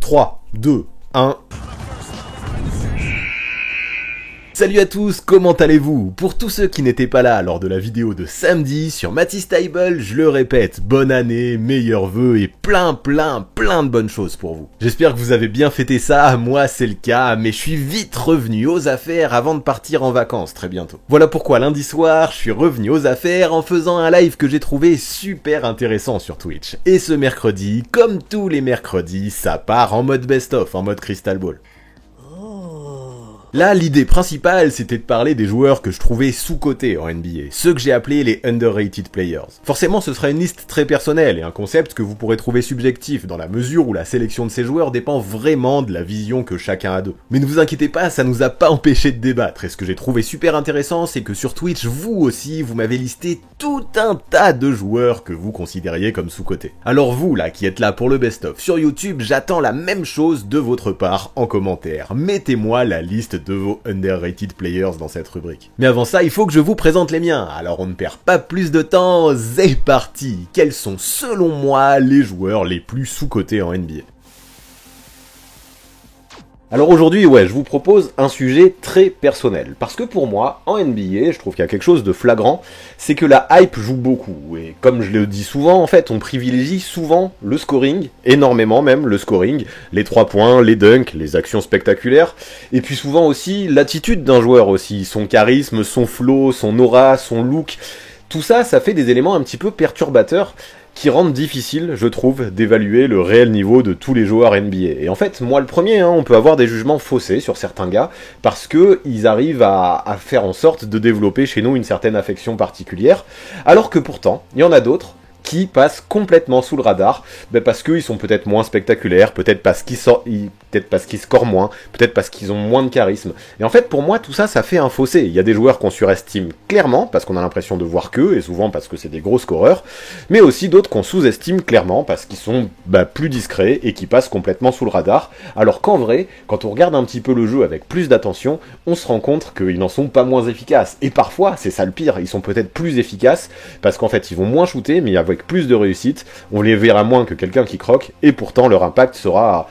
3, 2, 1... Salut à tous, comment allez-vous? Pour tous ceux qui n'étaient pas là lors de la vidéo de samedi sur Matisse Table, je le répète, bonne année, meilleurs vœux et plein de bonnes choses pour vous. J'espère que vous avez bien fêté ça, moi c'est le cas, mais je suis vite revenu aux affaires avant de partir en vacances très bientôt. Voilà pourquoi lundi soir, je suis revenu aux affaires en faisant un live que j'ai trouvé super intéressant sur Twitch. Et ce mercredi, comme tous les mercredis, ça part en mode best-of, en mode Crystal Ball. Là, l'idée principale, c'était de parler des joueurs que je trouvais sous-cotés en NBA, ceux que j'ai appelés les underrated players. Forcément, ce sera une liste très personnelle et un concept que vous pourrez trouver subjectif dans la mesure où la sélection de ces joueurs dépend vraiment de la vision que chacun a d'eux. Mais ne vous inquiétez pas, ça nous a pas empêché de débattre, et ce que j'ai trouvé super intéressant, c'est que sur Twitch, vous aussi, vous m'avez listé tout un tas de joueurs que vous considériez comme sous-cotés. Alors vous, là, qui êtes là pour le best-of, sur YouTube, j'attends la même chose de votre part en commentaire. Mettez-moi la liste de vos underrated players dans cette rubrique. Mais avant ça, il faut que je vous présente les miens, alors on ne perd pas plus de temps, c'est parti! Quels sont selon moi les joueurs les plus sous-cotés en NBA? Alors aujourd'hui, je vous propose un sujet très personnel, parce que pour moi, en NBA, je trouve qu'il y a quelque chose de flagrant, c'est que la hype joue beaucoup, et comme je le dis souvent, en fait, on privilégie souvent le scoring, énormément même le scoring, les 3 points, les dunks, les actions spectaculaires, et puis souvent aussi l'attitude d'un joueur aussi, son charisme, son flow, son aura, son look, tout ça, ça fait des éléments un petit peu perturbateurs, qui rendent difficile, je trouve, d'évaluer le réel niveau de tous les joueurs NBA. Et en fait, moi le premier, on peut avoir des jugements faussés sur certains gars, parce que ils arrivent à faire en sorte de développer chez nous une certaine affection particulière, alors que pourtant, il y en a d'autres qui passent complètement sous le radar, parce qu'ils sont peut-être moins spectaculaires, peut-être parce qu'ils scorent moins, peut-être parce qu'ils ont moins de charisme. Et en fait, pour moi, tout ça, ça fait un fossé. Il y a des joueurs qu'on surestime clairement, parce qu'on a l'impression de voir qu'eux, et souvent parce que c'est des gros scoreurs, mais aussi d'autres qu'on sous-estime clairement, parce qu'ils sont plus discrets, et qui passent complètement sous le radar, alors qu'en vrai, quand on regarde un petit peu le jeu avec plus d'attention, on se rend compte qu'ils n'en sont pas moins efficaces. Et parfois, c'est ça le pire, ils sont peut-être plus efficaces, parce qu'en fait, ils vont moins shooter, mais avec plus de réussite, on les verra moins que quelqu'un qui croque, et pourtant leur impact sera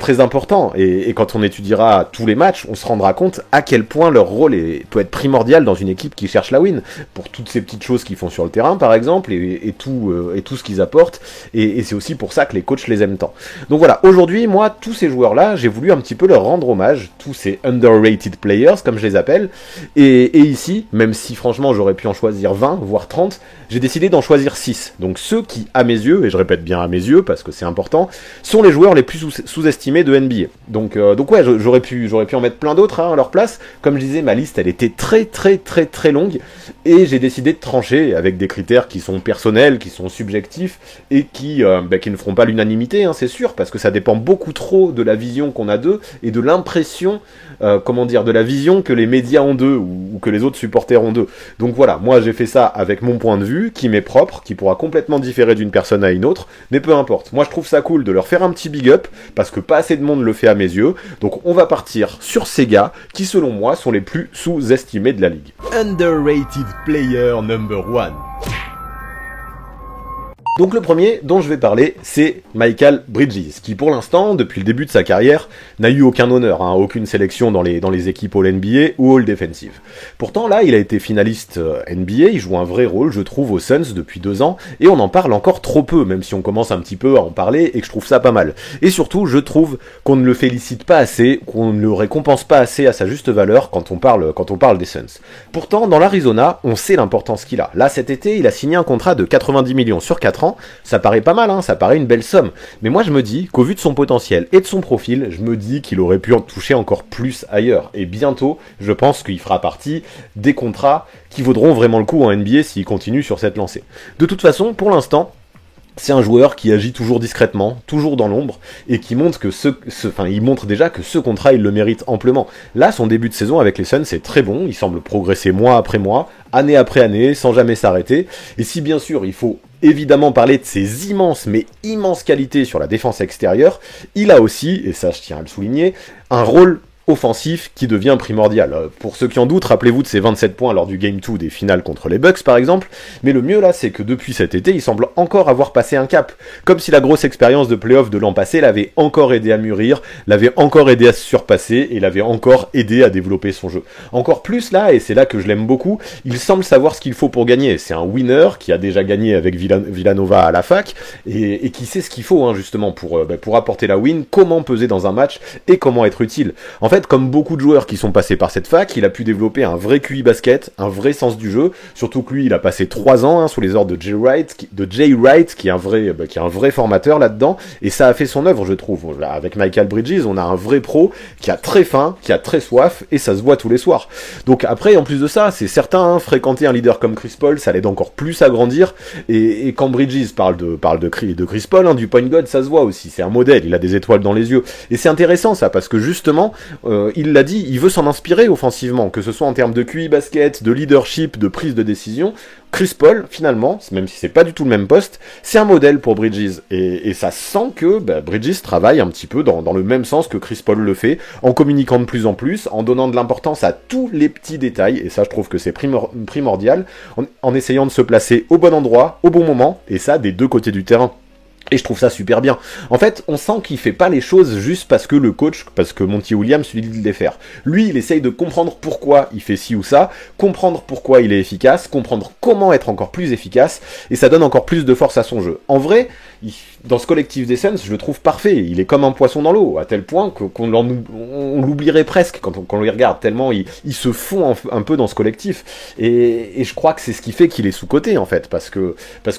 très important, et quand on étudiera tous les matchs, on se rendra compte à quel point leur rôle peut être primordial dans une équipe qui cherche la win, pour toutes ces petites choses qu'ils font sur le terrain par exemple, et tout ce qu'ils apportent, et c'est aussi pour ça que les coachs les aiment tant. Donc voilà, aujourd'hui, moi, tous ces joueurs-là, j'ai voulu un petit peu leur rendre hommage, tous ces underrated players, comme je les appelle, et ici, même si franchement j'aurais pu en choisir 20, voire 30, j'ai décidé d'en choisir 6. Donc ceux qui, à mes yeux, et je répète bien à mes yeux parce que c'est important, sont les joueurs les plus sous-estimés de NBA. Donc j'aurais pu en mettre plein d'autres à leur place. Comme je disais, ma liste, elle était très longue, et j'ai décidé de trancher avec des critères qui sont personnels, qui sont subjectifs, et qui ne feront pas l'unanimité, c'est sûr, parce que ça dépend beaucoup trop de la vision qu'on a d'eux, et de l'impression, de la vision que les médias ont d'eux, ou que les autres supporters ont d'eux. Donc voilà, moi j'ai fait ça avec mon point de vue, qui m'est propre, qui pourra complètement différer d'une personne à une autre, mais peu importe. Moi je trouve ça cool de leur faire un petit big up, parce que pas assez de monde le fait à mes yeux, donc on va partir sur ces gars qui selon moi sont les plus sous-estimés de la ligue. Underrated player number 1. Donc le premier dont je vais parler, c'est Mikal Bridges, qui pour l'instant, depuis le début de sa carrière, n'a eu aucun honneur, aucune sélection dans les équipes All-NBA ou All-Defensive. Pourtant là, il a été finaliste NBA, il joue un vrai rôle, je trouve, aux Suns depuis 2 ans, et on en parle encore trop peu, même si on commence un petit peu à en parler, et que je trouve ça pas mal. Et surtout, je trouve qu'on ne le félicite pas assez, qu'on ne le récompense pas assez à sa juste valeur quand on parle des Suns. Pourtant, dans l'Arizona, on sait l'importance qu'il a. Là, cet été, il a signé un contrat de 90 millions sur 4 ans, ça paraît pas mal, ça paraît une belle somme, mais moi je me dis qu'au vu de son potentiel et de son profil, je me dis qu'il aurait pu en toucher encore plus ailleurs, et bientôt, je pense qu'il fera partie des contrats qui vaudront vraiment le coup en NBA s'il continue sur cette lancée. De toute façon, pour l'instant, c'est un joueur qui agit toujours discrètement, toujours dans l'ombre, et qui montre que il montre déjà que ce contrat, il le mérite amplement. Là, son début de saison avec les Suns, c'est très bon, il semble progresser mois après mois, année après année, sans jamais s'arrêter, et si bien sûr, il faut évidemment parler de ses immenses qualités sur la défense extérieure, il a aussi, et ça je tiens à le souligner, un rôle offensif qui devient primordial. Pour ceux qui en doutent, rappelez-vous de ses 27 points lors du Game 2 des finales contre les Bucks par exemple, mais le mieux là c'est que depuis cet été, il semble encore avoir passé un cap, comme si la grosse expérience de playoff de l'an passé l'avait encore aidé à mûrir, l'avait encore aidé à se surpasser et l'avait encore aidé à développer son jeu. Encore plus là, et c'est là que je l'aime beaucoup, il semble savoir ce qu'il faut pour gagner. C'est un winner qui a déjà gagné avec Villanova à la fac et qui sait ce qu'il faut justement pour apporter la win, comment peser dans un match et comment être utile. En fait, comme beaucoup de joueurs qui sont passés par cette fac, il a pu développer un vrai QI basket, un vrai sens du jeu, surtout que lui, il a passé 3 ans sous les ordres de Jay Wright, qui est un vrai formateur là-dedans, et ça a fait son œuvre, je trouve. Là, avec Michael Bridges, on a un vrai pro qui a très faim, qui a très soif, et ça se voit tous les soirs. Donc après, en plus de ça, c'est certain, fréquenter un leader comme Chris Paul, ça l'aide encore plus à grandir, et quand Bridges parle de Chris Paul, du point guard, ça se voit aussi, c'est un modèle, il a des étoiles dans les yeux, et c'est intéressant ça, parce que justement, il l'a dit, il veut s'en inspirer offensivement, que ce soit en termes de QI basket, de leadership, de prise de décision. Chris Paul, finalement, même si c'est pas du tout le même poste, c'est un modèle pour Bridges, et ça sent que Bridges travaille un petit peu dans le même sens que Chris Paul le fait, en communiquant de plus en plus, en donnant de l'importance à tous les petits détails, et ça je trouve que c'est primordial, en essayant de se placer au bon endroit, au bon moment, et ça des deux côtés du terrain. Et je trouve ça super bien. En fait, on sent qu'il fait pas les choses juste parce que parce que Monty Williams lui dit de les faire. Lui, il essaye de comprendre pourquoi il fait ci ou ça, comprendre pourquoi il est efficace, comprendre comment être encore plus efficace, et ça donne encore plus de force à son jeu. En vrai, dans ce collectif des Suns, je le trouve parfait. Il est comme un poisson dans l'eau, à tel point qu'on l'oublierait presque quand on le regarde, tellement il se fond un peu dans ce collectif. Et je crois que c'est ce qui fait qu'il est sous-coté, en fait, parce que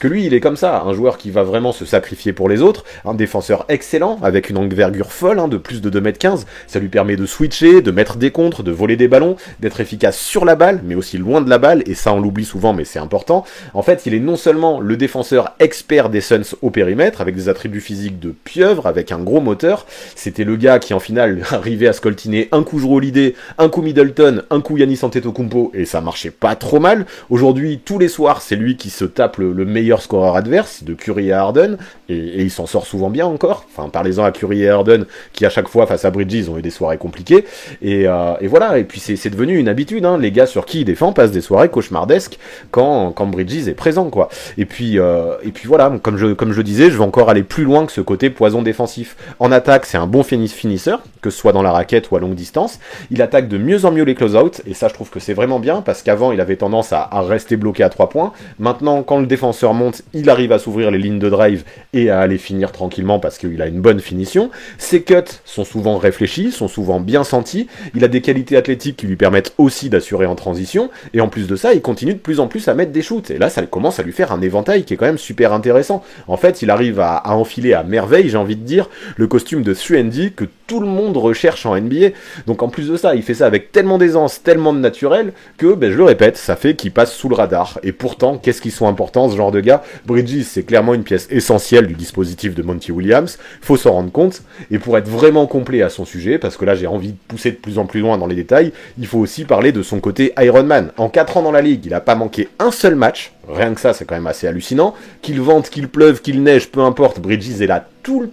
lui, il est comme ça, un joueur qui va vraiment se sacrifier pour les autres, un défenseur excellent, avec une envergure folle, de plus de 2m15, ça lui permet de switcher, de mettre des contres, de voler des ballons, d'être efficace sur la balle, mais aussi loin de la balle, et ça on l'oublie souvent, mais c'est important. En fait, il est non seulement le défenseur expert des Suns au périmètre, avec des attributs physiques de pieuvre, avec un gros moteur, c'était le gars qui en finale arrivait à scoltiner un coup Jrue Holiday, un coup Middleton, un coup Giannis Antetokounmpo, et ça marchait pas trop mal. Aujourd'hui, tous les soirs, c'est lui qui se tape le meilleur scoreur adverse, de Curry à Harden, et il s'en sort souvent bien encore. Enfin, parlez-en à Curry et Harden, qui à chaque fois face à Bridges ont eu des soirées compliquées. Et voilà, et puis c'est devenu une habitude, les gars sur qui il défend passent des soirées cauchemardesques quand Bridges est présent, quoi. Et puis voilà, comme je disais, je vais encore aller plus loin que ce côté poison défensif. En attaque, c'est un bon finisseur, que ce soit dans la raquette ou à longue distance. Il attaque de mieux en mieux les close-out, et ça je trouve que c'est vraiment bien, parce qu'avant il avait tendance à rester bloqué à 3 points. Maintenant, quand le défenseur monte, il arrive à s'ouvrir les lignes de drive et à aller finir tranquillement parce qu'il a une bonne finition. Ses cuts sont souvent réfléchis, sont souvent bien sentis. Il a des qualités athlétiques qui lui permettent aussi d'assurer en transition, et en plus de ça, il continue de plus en plus à mettre des shoots. Et là, ça commence à lui faire un éventail qui est quand même super intéressant. En fait, il arrive à enfiler à merveille, j'ai envie de dire, le costume de 3&D que tout le monde recherche en NBA. Donc en plus de ça, il fait ça avec tellement d'aisance, tellement de naturel, que, je le répète, ça fait qu'il passe sous le radar. Et pourtant, qu'est-ce qu'ils sont importants, ce genre de gars? Bridges, c'est clairement une pièce essentielle du dispositif de Monty Williams, faut s'en rendre compte, et pour être vraiment complet à son sujet, parce que là j'ai envie de pousser de plus en plus loin dans les détails, il faut aussi parler de son côté Iron Man. En 4 ans dans la ligue, il a pas manqué un seul match, rien que ça c'est quand même assez hallucinant, qu'il vente, qu'il pleuve, qu'il neige, peu importe, Bridges est là tout le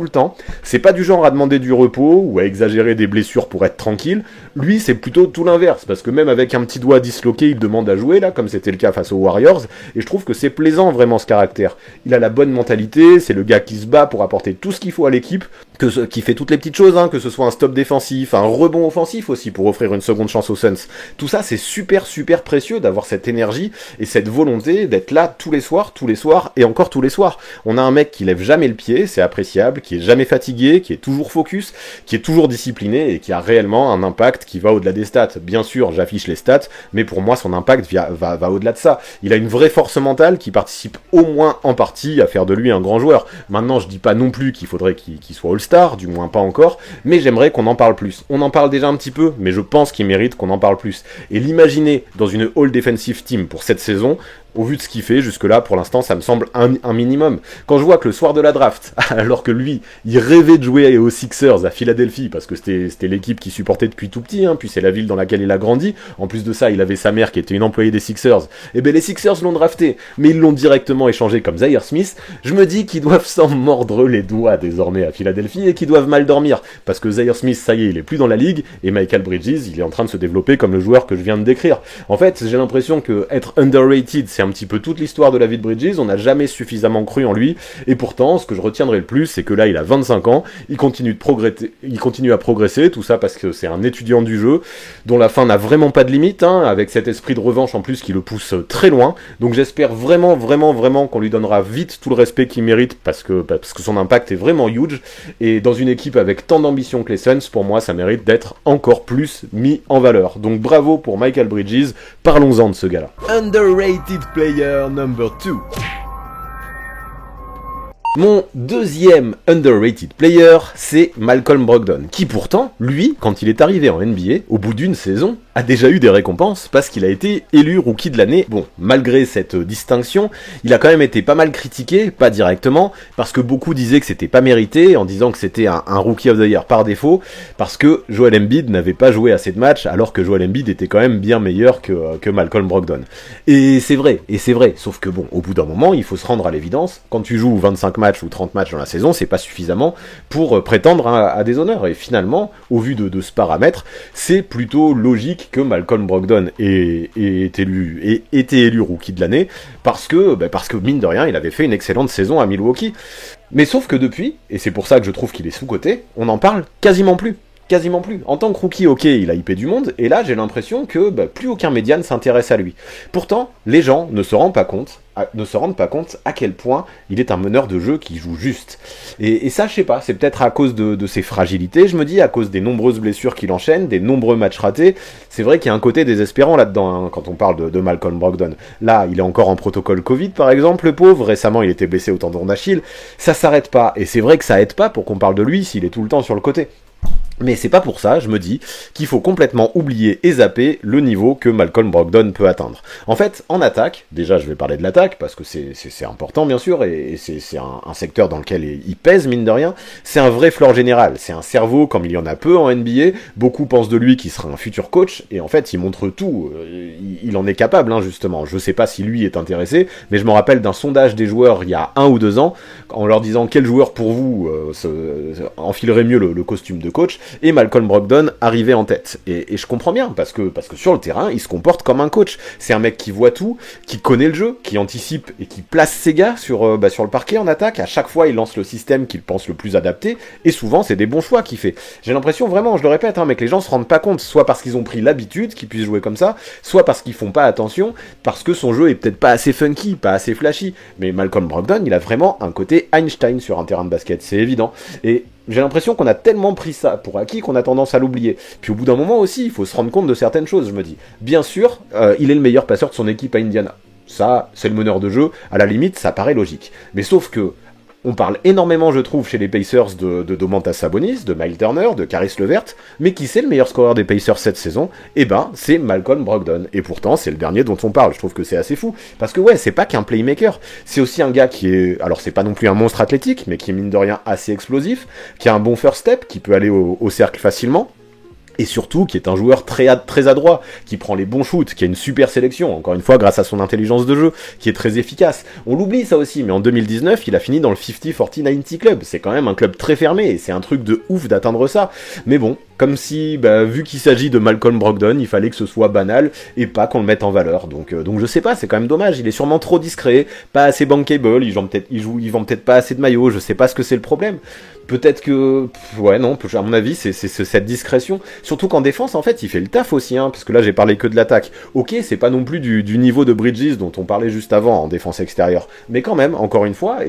temps. C'est pas du genre à demander du repos ou à exagérer des blessures pour être tranquille. Lui, c'est plutôt tout l'inverse, parce que même avec un petit doigt disloqué, il demande à jouer, là, comme c'était le cas face aux Warriors, et je trouve que c'est plaisant, vraiment, ce caractère. Il a la bonne mentalité, c'est le gars qui se bat pour apporter tout ce qu'il faut à l'équipe, qui fait toutes les petites choses, que ce soit un stop défensif, un rebond offensif aussi, pour offrir une seconde chance aux Suns. Tout ça, c'est super précieux d'avoir cette énergie et cette volonté d'être là tous les soirs, et encore tous les soirs. On a un mec qui lève jamais le pied, c'est appréciable, qui est jamais fatigué, qui est toujours focus, qui est toujours discipliné et qui a réellement un impact qui va au-delà des stats. Bien sûr, j'affiche les stats, mais pour moi, son impact va au-delà de ça. Il a une vraie force mentale qui participe au moins en partie à faire de lui un grand joueur. Maintenant, je dis pas non plus qu'il faudrait qu'il soit All-Star, du moins pas encore, mais j'aimerais qu'on en parle plus. On en parle déjà un petit peu, mais je pense qu'il mérite qu'on en parle plus. Et l'imaginer dans une All Defensive Team pour cette saison, Au vu de ce qu'il fait, jusque-là, pour l'instant, ça me semble un minimum. Quand je vois que le soir de la draft, alors que lui, il rêvait de jouer aux Sixers à Philadelphie, parce que c'était l'équipe qu'il supportait depuis tout petit, puis c'est la ville dans laquelle il a grandi. En plus de ça, il avait sa mère qui était une employée des Sixers. Et ben les Sixers l'ont drafté, mais ils l'ont directement échangé comme Zaire Smith. Je me dis qu'ils doivent s'en mordre les doigts désormais à Philadelphie et qu'ils doivent mal dormir, parce que Zaire Smith, ça y est, il est plus dans la ligue, et Michael Bridges, il est en train de se développer comme le joueur que je viens de décrire. En fait, j'ai l'impression que être underrated, c'est un petit peu toute l'histoire de la vie de Bridges, on n'a jamais suffisamment cru en lui, et pourtant, ce que je retiendrai le plus, c'est que là, il a 25 ans, il continue à progresser, tout ça parce que c'est un étudiant du jeu, dont la fin n'a vraiment pas de limite, avec cet esprit de revanche en plus qui le pousse très loin, donc j'espère vraiment qu'on lui donnera vite tout le respect qu'il mérite, parce que son impact est vraiment huge, et dans une équipe avec tant d'ambition que les Suns, pour moi, ça mérite d'être encore plus mis en valeur. Donc bravo pour Michael Bridges, parlons-en de ce gars-là. Underrated player number 2. Mon deuxième underrated player, c'est Malcolm Brogdon, qui pourtant, lui, quand il est arrivé en NBA, au bout d'une saison, a déjà eu des récompenses parce qu'il a été élu rookie de l'année. Bon, malgré cette distinction, il a quand même été pas mal critiqué, pas directement, parce que beaucoup disaient que c'était pas mérité, en disant que c'était un rookie of the year par défaut, parce que Joel Embiid n'avait pas joué assez de matchs, alors que Joel Embiid était quand même bien meilleur que Malcolm Brogdon. Et c'est vrai, sauf que bon, au bout d'un moment, il faut se rendre à l'évidence, quand tu joues 25 matchs ou 30 matchs dans la saison, c'est pas suffisamment pour prétendre à des honneurs, et finalement, au vu de ce paramètre, c'est plutôt logique que Malcolm Brogdon ait été élu rookie de l'année, parce que mine de rien, il avait fait une excellente saison à Milwaukee. Mais sauf que depuis, et c'est pour ça que je trouve qu'il est sous-coté, on en parle quasiment plus. En tant que rookie, ok, il a hypé du monde, et là j'ai l'impression que plus aucun média ne s'intéresse à lui. Pourtant, les gens ne se rendent pas compte à quel point il est un meneur de jeu qui joue juste. Et ça, je sais pas, c'est peut-être à cause de ses fragilités, je me dis, à cause des nombreuses blessures qu'il enchaîne, des nombreux matchs ratés. C'est vrai qu'il y a un côté désespérant là-dedans, quand on parle de Malcolm Brogdon. Là, il est encore en protocole Covid, par exemple, le pauvre. Récemment, il était blessé au tendon d'Achille. Ça s'arrête pas. Et c'est vrai que ça aide pas pour qu'on parle de lui s'il est tout le temps sur le côté. Mais c'est pas pour ça, je me dis, qu'il faut complètement oublier et zapper le niveau que Malcolm Brogdon peut atteindre. En fait, en attaque, déjà je vais parler de l'attaque, parce que c'est important bien sûr, et c'est un secteur dans lequel il pèse, mine de rien, c'est un vrai floor général, c'est un cerveau comme il y en a peu en NBA, beaucoup pensent de lui qu'il sera un futur coach, et en fait il montre tout, il en est capable justement, je sais pas si lui est intéressé, mais je me rappelle d'un sondage des joueurs il y a 1 ou 2 ans, en leur disant quel joueur pour vous enfilerait mieux le costume de coach, et Malcolm Brogdon arrivait en tête. Et je comprends bien, parce que sur le terrain, il se comporte comme un coach. C'est un mec qui voit tout, qui connaît le jeu, qui anticipe et qui place ses gars sur le parquet en attaque. À chaque fois, il lance le système qu'il pense le plus adapté, et souvent, c'est des bons choix qu'il fait. J'ai l'impression, vraiment, je le répète, mais que les gens se rendent pas compte, soit parce qu'ils ont pris l'habitude qu'il puisse jouer comme ça, soit parce qu'ils font pas attention, parce que son jeu est peut-être pas assez funky, pas assez flashy. Mais Malcolm Brogdon, il a vraiment un côté Einstein sur un terrain de basket, c'est évident. Et j'ai l'impression qu'on a tellement pris ça pour acquis qu'on a tendance à l'oublier. Puis au bout d'un moment aussi, il faut se rendre compte de certaines choses, je me dis. Bien sûr, il est le meilleur passeur de son équipe à Indiana. Ça, c'est le meneur de jeu, à la limite, ça paraît logique. Mais sauf que, on parle énormément, je trouve, chez les Pacers de Domantas Sabonis, de Miles Turner, de Caris LeVert, mais qui c'est le meilleur scoreur des Pacers cette saison? Eh ben, c'est Malcolm Brogdon. Et pourtant, c'est le dernier dont on parle. Je trouve que c'est assez fou. Parce que ouais, c'est pas qu'un playmaker. C'est aussi un gars qui est, alors c'est pas non plus un monstre athlétique, mais qui est mine de rien assez explosif, qui a un bon first step, qui peut aller au cercle facilement. Et surtout, qui est un joueur très adroit, qui prend les bons shoots, qui a une super sélection, encore une fois, grâce à son intelligence de jeu, qui est très efficace. On l'oublie ça aussi, mais en 2019, il a fini dans le 50-40-90 club. C'est quand même un club très fermé, et c'est un truc de ouf d'atteindre ça. Mais bon, comme si, vu qu'il s'agit de Malcolm Brogdon, il fallait que ce soit banal, et pas qu'on le mette en valeur. Donc je sais pas, c'est quand même dommage, il est sûrement trop discret, pas assez bankable, il vend peut-être pas assez de maillots, je sais pas ce que c'est le problème. Peut-être que... Ouais, non, à mon avis, c'est cette discrétion. Surtout qu'en défense, en fait, il fait le taf aussi, parce que là, j'ai parlé que de l'attaque. Ok, c'est pas non plus du niveau de Bridges dont on parlait juste avant en défense extérieure. Mais quand même, encore une fois,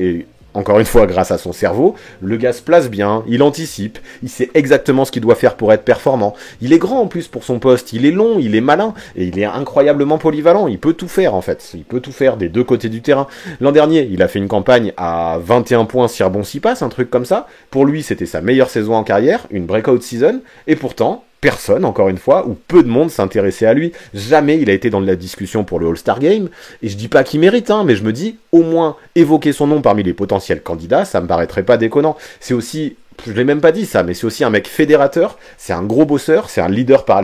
grâce à son cerveau, le gars se place bien, il anticipe, il sait exactement ce qu'il doit faire pour être performant. Il est grand en plus pour son poste, il est long, il est malin, et il est incroyablement polyvalent, il peut tout faire en fait. Il peut tout faire des deux côtés du terrain. L'an dernier, il a fait une campagne à 21 points, 6 rebonds, 6 passes, un truc comme ça. Pour lui, c'était sa meilleure saison en carrière, une breakout season, et pourtant, personne, encore une fois, ou peu de monde s'intéressait à lui. Jamais il a été dans la discussion pour le All-Star Game, et je dis pas qu'il mérite, hein, mais je me dis, au moins, évoquer son nom parmi les potentiels candidats, ça me paraîtrait pas déconnant. C'est aussi, je l'ai même pas dit ça, mais c'est aussi un mec fédérateur, c'est un gros bosseur, c'est un leader par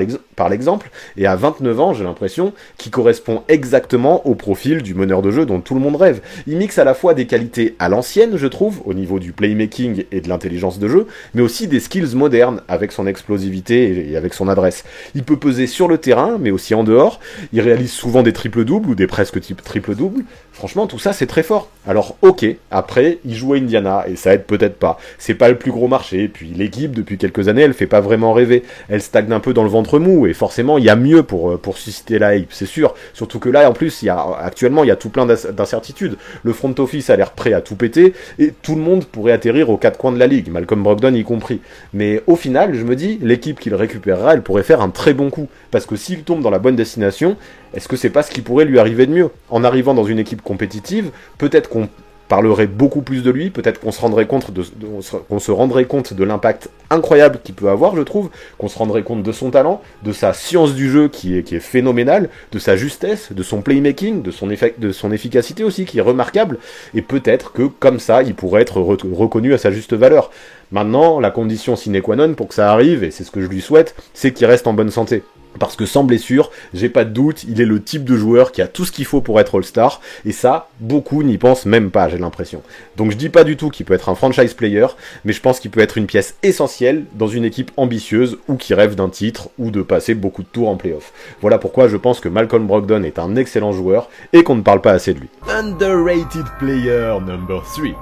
l'exemple, et à 29 ans, j'ai l'impression qu'il correspond exactement au profil du meneur de jeu dont tout le monde rêve. Il mixe à la fois des qualités à l'ancienne, je trouve, au niveau du playmaking et de l'intelligence de jeu, mais aussi des skills modernes, avec son explosivité et avec son adresse. Il peut peser sur le terrain, mais aussi en dehors, il réalise souvent des triples-doubles, ou des presque triple-doubles. Franchement, tout ça, c'est très fort. Alors, ok, après, il joue à Indiana, et ça aide peut-être pas. C'est pas le plus gros marché, puis l'équipe, depuis quelques années, elle fait pas vraiment rêver. Elle stagne un peu dans le ventre mou, et forcément, il y a mieux pour susciter la hype, c'est sûr. Surtout que là, en plus, actuellement, il y a tout plein d'incertitudes. Le front office a l'air prêt à tout péter, et tout le monde pourrait atterrir aux quatre coins de la ligue, Malcolm Brogdon y compris. Mais au final, je me dis, l'équipe qu'il récupérera, elle pourrait faire un très bon coup. Parce que s'il tombe dans la bonne destination, est-ce que c'est pas ce qui pourrait lui arriver de mieux? En arrivant dans une équipe compétitive, peut-être qu'on parlerait beaucoup plus de lui, peut-être qu'on se rendrait compte de l'impact incroyable qu'il peut avoir, je trouve, qu'on se rendrait compte de son talent, de sa science du jeu qui est phénoménale, de sa justesse, de son playmaking, de son efficacité aussi, qui est remarquable, et peut-être que, comme ça, il pourrait être reconnu à sa juste valeur. Maintenant, la condition sine qua non pour que ça arrive, et c'est ce que je lui souhaite, c'est qu'il reste en bonne santé. Parce que sans blessure, j'ai pas de doute, il est le type de joueur qui a tout ce qu'il faut pour être All-Star, et ça, beaucoup n'y pensent même pas, j'ai l'impression. Donc je dis pas du tout qu'il peut être un franchise player, mais je pense qu'il peut être une pièce essentielle dans une équipe ambitieuse, ou qui rêve d'un titre, ou de passer beaucoup de tours en playoff. Voilà pourquoi je pense que Malcolm Brogdon est un excellent joueur, et qu'on ne parle pas assez de lui. Underrated player number 3.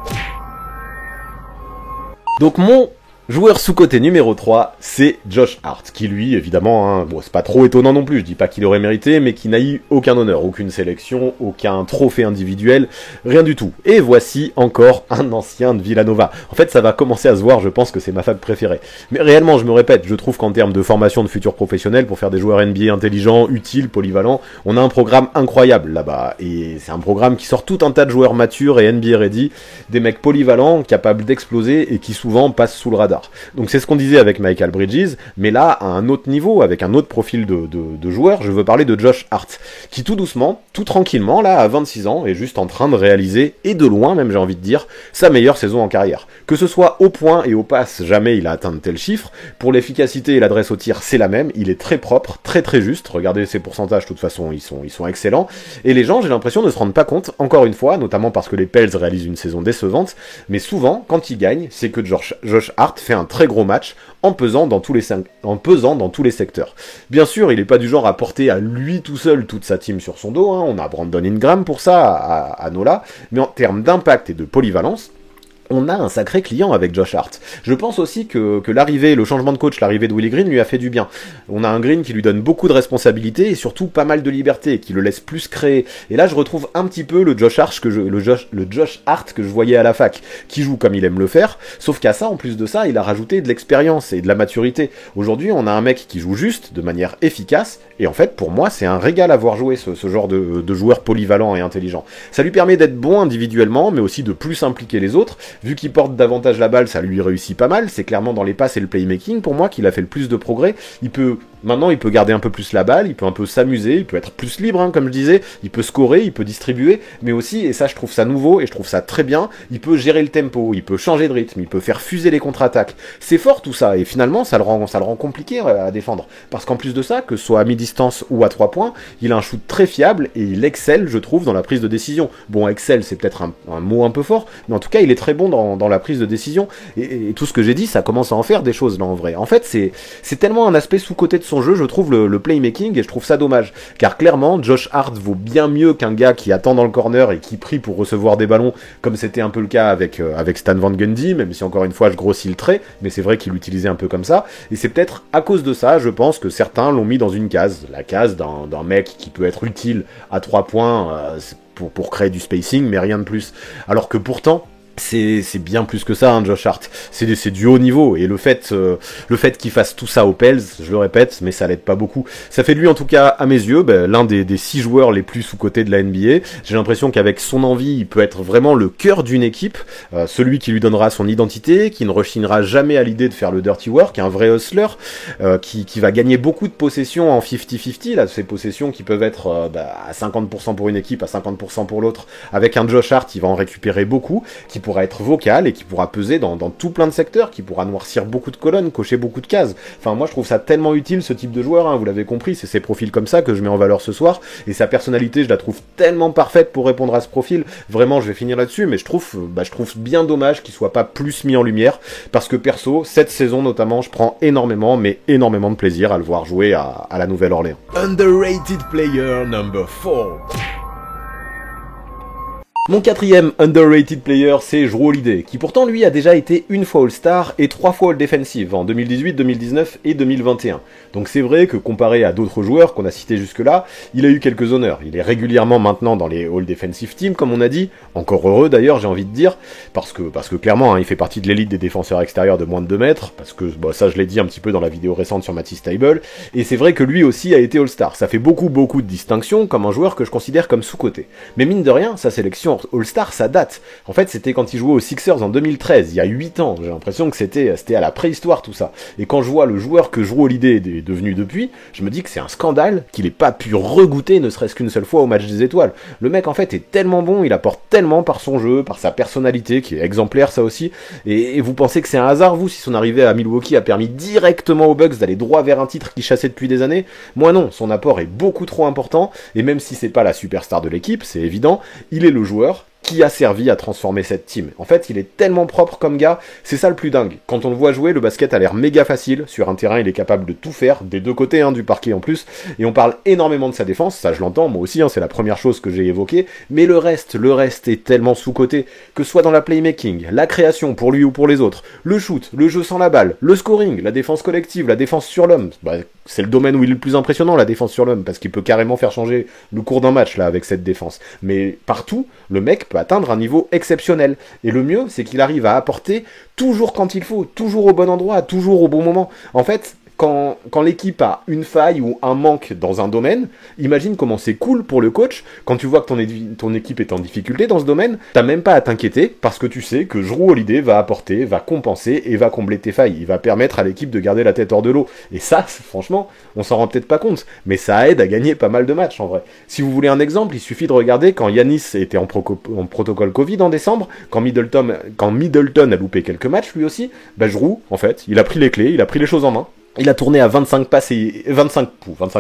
Donc mon joueur sous-coté numéro 3, c'est Josh Hart, qui lui, évidemment, hein, bon, c'est pas trop étonnant non plus, je dis pas qu'il aurait mérité, mais qui n'a eu aucun honneur, aucune sélection, aucun trophée individuel, rien du tout. Et voici encore un ancien de Villanova. En fait, ça va commencer à se voir, je pense que c'est ma fac préférée. Mais réellement, je me répète, je trouve qu'en termes de formation de futurs professionnels, pour faire des joueurs NBA intelligents, utiles, polyvalents, on a un programme incroyable là-bas. Et c'est un programme qui sort tout un tas de joueurs matures et NBA ready, des mecs polyvalents, capables d'exploser et qui souvent passent sous le radar. Donc c'est ce qu'on disait avec Michael Bridges, mais là, à un autre niveau, avec un autre profil de joueur, je veux parler de Josh Hart, qui tout doucement, tout tranquillement, là, à 26 ans, est juste en train de réaliser, et de loin même j'ai envie de dire, sa meilleure saison en carrière. Que ce soit au point et au pass, jamais il a atteint de tels chiffres. Pour l'efficacité et l'adresse au tir, c'est la même, il est très propre, très très juste, regardez ses pourcentages, de toute façon, ils sont excellents, et les gens, j'ai l'impression, ne se rendent pas compte, encore une fois, notamment parce que les Pels réalisent une saison décevante, mais souvent, quand ils gagnent, c'est que Josh Hart fait un très gros match en pesant dans tous les secteurs. Bien sûr, il n'est pas du genre à porter à lui tout seul toute sa team sur son dos, hein. On a Brandon Ingram pour ça à Nola, mais en termes d'impact et de polyvalence, on a un sacré client avec Josh Hart. Je pense aussi que le changement de coach, l'arrivée de Willie Green lui a fait du bien. On a un Green qui lui donne beaucoup de responsabilités et surtout pas mal de liberté, qui le laisse plus créer. Et là, je retrouve un petit peu le Josh Hart que je voyais à la fac, qui joue comme il aime le faire, sauf qu'à ça, en plus de ça, il a rajouté de l'expérience et de la maturité. Aujourd'hui, on a un mec qui joue juste, de manière efficace, et en fait, pour moi, c'est un régal à voir jouer ce genre de joueur polyvalent et intelligent. Ça lui permet d'être bon individuellement, mais aussi de plus impliquer les autres. Vu qu'il porte davantage la balle, ça lui réussit pas mal. C'est clairement dans les passes et le playmaking, pour moi, qu'il a fait le plus de progrès. Maintenant, il peut garder un peu plus la balle, il peut un peu s'amuser, il peut être plus libre, hein, comme je disais. Il peut scorer, il peut distribuer, mais aussi, et ça, je trouve ça nouveau, et je trouve ça très bien, il peut gérer le tempo, il peut changer de rythme, il peut faire fuser les contre-attaques. C'est fort, tout ça, et finalement, ça le rend compliqué à défendre. Parce qu'en plus de ça, que ce soit à mi-distance ou à 3 points, il a un shoot très fiable, et il excelle, je trouve, dans la prise de décision. Bon, excelle, c'est peut-être un mot un peu fort, mais en tout cas, il est très bon dans la prise de décision, et tout ce que j'ai dit, ça commence à en faire des choses, là, en vrai. En fait, c'est tellement un aspect sous-côté de son jeu, je trouve, le playmaking, et je trouve ça dommage. Car clairement, Josh Hart vaut bien mieux qu'un gars qui attend dans le corner et qui prie pour recevoir des ballons, comme c'était un peu le cas avec Stan Van Gundy, même si encore une fois je grossis le trait, mais c'est vrai qu'il l'utilisait un peu comme ça, et c'est peut-être à cause de ça, je pense, que certains l'ont mis dans une case, la case d'un mec qui peut être utile à 3 points pour créer du spacing, mais rien de plus. Alors que pourtant, c'est bien plus que ça, hein, Josh Hart. C'est du haut niveau, et le fait qu'il fasse tout ça aux Pels, je le répète, mais ça l'aide pas beaucoup. Ça fait de lui, en tout cas, à mes yeux, l'un des 6 joueurs les plus sous-cotés de la NBA. J'ai l'impression qu'avec son envie, il peut être vraiment le cœur d'une équipe, celui qui lui donnera son identité, qui ne rechignera jamais à l'idée de faire le dirty work, un vrai hustler, qui va gagner beaucoup de possessions en 50-50, là, ces possessions qui peuvent être à 50% pour une équipe, à 50% pour l'autre. Avec un Josh Hart, il va en récupérer beaucoup, qui pourra être vocal et qui pourra peser dans tout plein de secteurs, qui pourra noircir beaucoup de colonnes, cocher beaucoup de cases. Enfin, moi je trouve ça tellement utile, ce type de joueur, hein, vous l'avez compris, c'est ces profils comme ça que je mets en valeur ce soir, et sa personnalité je la trouve tellement parfaite pour répondre à ce profil. Vraiment, je vais finir là-dessus, mais je trouve bien dommage qu'il soit pas plus mis en lumière, parce que perso, cette saison notamment, je prends énormément de plaisir à le voir jouer à la Nouvelle-Orléans. Underrated player number 4. Mon quatrième underrated player, c'est Jrue Holiday, qui pourtant lui a déjà été une fois All-Star et 3 fois All-Defensive en 2018, 2019 et 2021. Donc c'est vrai que comparé à d'autres joueurs qu'on a cités jusque-là, il a eu quelques honneurs. Il est régulièrement maintenant dans les All-Defensive Teams, comme on a dit, encore heureux d'ailleurs, j'ai envie de dire, parce que clairement, hein, il fait partie de l'élite des défenseurs extérieurs de moins de 2 mètres, parce que ça je l'ai dit un petit peu dans la vidéo récente sur Matisse Thybulle, et c'est vrai que lui aussi a été All-Star. Ça fait beaucoup de distinctions comme un joueur que je considère comme sous-coté. Mais mine de rien, sa sélection All-Star, ça date. En fait, c'était quand il jouait aux Sixers en 2013, il y a 8 ans. J'ai l'impression que c'était à la préhistoire tout ça. Et quand je vois le joueur que Jrue Holiday est devenu depuis, je me dis que c'est un scandale qu'il ait pas pu regoûter ne serait-ce qu'une seule fois au match des étoiles. Le mec en fait est tellement bon, il apporte tellement par son jeu, par sa personnalité qui est exemplaire ça aussi. Et vous pensez que c'est un hasard vous si son arrivée à Milwaukee a permis directement aux Bucks d'aller droit vers un titre qui chassait depuis des années? Moi non, son apport est beaucoup trop important, et même si c'est pas la superstar de l'équipe, c'est évident, il est le joueur qui a servi à transformer cette team. En fait, il est tellement propre comme gars, c'est ça le plus dingue. Quand on le voit jouer, le basket a l'air méga facile. Sur un terrain, il est capable de tout faire, des deux côtés du parquet en plus. Et on parle énormément de sa défense, ça je l'entends, moi aussi, c'est la première chose que j'ai évoquée. Mais le reste est tellement sous-coté, que ce soit dans la playmaking, la création pour lui ou pour les autres, le shoot, le jeu sans la balle, le scoring, la défense collective, la défense sur l'homme. C'est le domaine où il est le plus impressionnant, la défense sur l'homme, parce qu'il peut carrément faire changer le cours d'un match là avec cette défense. Mais partout, le mec peut atteindre un niveau exceptionnel. Et le mieux, c'est qu'il arrive à apporter toujours quand il faut, toujours au bon endroit, toujours au bon moment. En fait, quand l'équipe a une faille ou un manque dans un domaine, imagine comment c'est cool pour le coach quand tu vois que ton équipe est en difficulté dans ce domaine, t'as même pas à t'inquiéter parce que tu sais que Jrue Holiday va apporter, va compenser et va combler tes failles. Il va permettre à l'équipe de garder la tête hors de l'eau. Et ça, franchement, on s'en rend peut-être pas compte, mais ça aide à gagner pas mal de matchs en vrai. Si vous voulez un exemple, il suffit de regarder quand Giannis était en protocole Covid en décembre, quand Middleton a loupé quelques matchs lui aussi, Jrue, en fait, il a pris les clés, il a pris les choses en main. Il a tourné à 25 passes et 25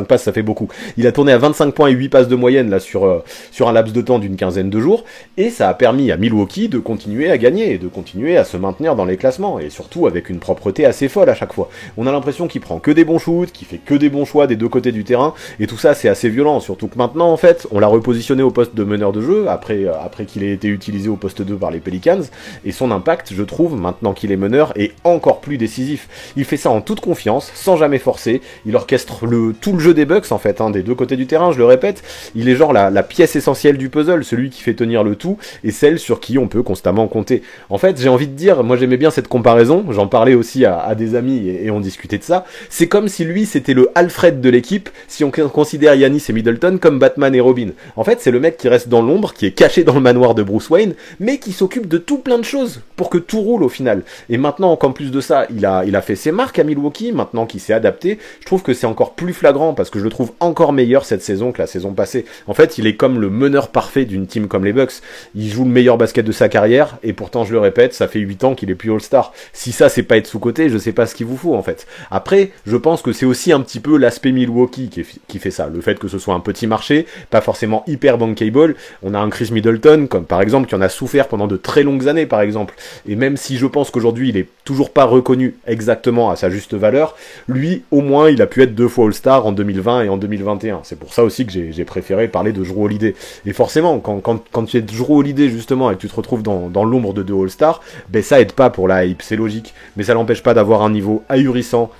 passes, ça fait beaucoup. Il a tourné à 25 points et 8 passes de moyenne là sur un laps de temps d'une quinzaine de jours, et ça a permis à Milwaukee de continuer à gagner et de continuer à se maintenir dans les classements, et surtout avec une propreté assez folle à chaque fois. On a l'impression qu'il prend que des bons shoots, qu'il fait que des bons choix des deux côtés du terrain, et tout ça c'est assez violent, surtout que maintenant en fait, on l'a repositionné au poste de meneur de jeu après qu'il ait été utilisé au poste 2 par les Pelicans, et son impact, je trouve, maintenant qu'il est meneur, est encore plus décisif. Il fait ça en toute confiance, sans jamais forcer, il orchestre tout le jeu des Bucks en fait, des deux côtés du terrain, je le répète, il est genre la pièce essentielle du puzzle, celui qui fait tenir le tout, et celle sur qui on peut constamment compter. En fait, j'ai envie de dire, moi j'aimais bien cette comparaison, j'en parlais aussi à des amis et on discutait de ça, c'est comme si lui c'était le Alfred de l'équipe, si on considère Giannis et Middleton comme Batman et Robin. En fait, c'est le mec qui reste dans l'ombre, qui est caché dans le manoir de Bruce Wayne, mais qui s'occupe de tout plein de choses, pour que tout roule au final. Et maintenant, qu'en plus de ça, il a fait ses marques à Milwaukee, maintenant qui s'est adapté, je trouve que c'est encore plus flagrant parce que je le trouve encore meilleur cette saison que la saison passée. En fait, il est comme le meneur parfait d'une team comme les Bucks. Il joue le meilleur basket de sa carrière et pourtant, je le répète, ça fait 8 ans qu'il est plus All-Star. Si ça, c'est pas être sous-coté, je sais pas ce qu'il vous faut en fait. Après, je pense que c'est aussi un petit peu l'aspect Milwaukee qui fait ça. Le fait que ce soit un petit marché, pas forcément hyper bankable. On a un Chris Middleton, comme par exemple, qui en a souffert pendant de très longues années par exemple. Et même si je pense qu'aujourd'hui, il est toujours pas reconnu exactement à sa juste valeur, lui, au moins, il a pu être 2 fois All-Star en 2020 et en 2021. C'est pour ça aussi que j'ai préféré parler de Jrue Holiday. Et forcément, quand tu es Jrue Holiday, justement, et que tu te retrouves dans l'ombre de 2 All-Stars, ça aide pas pour la hype, c'est logique. Mais ça l'empêche pas d'avoir un niveau ahurissant,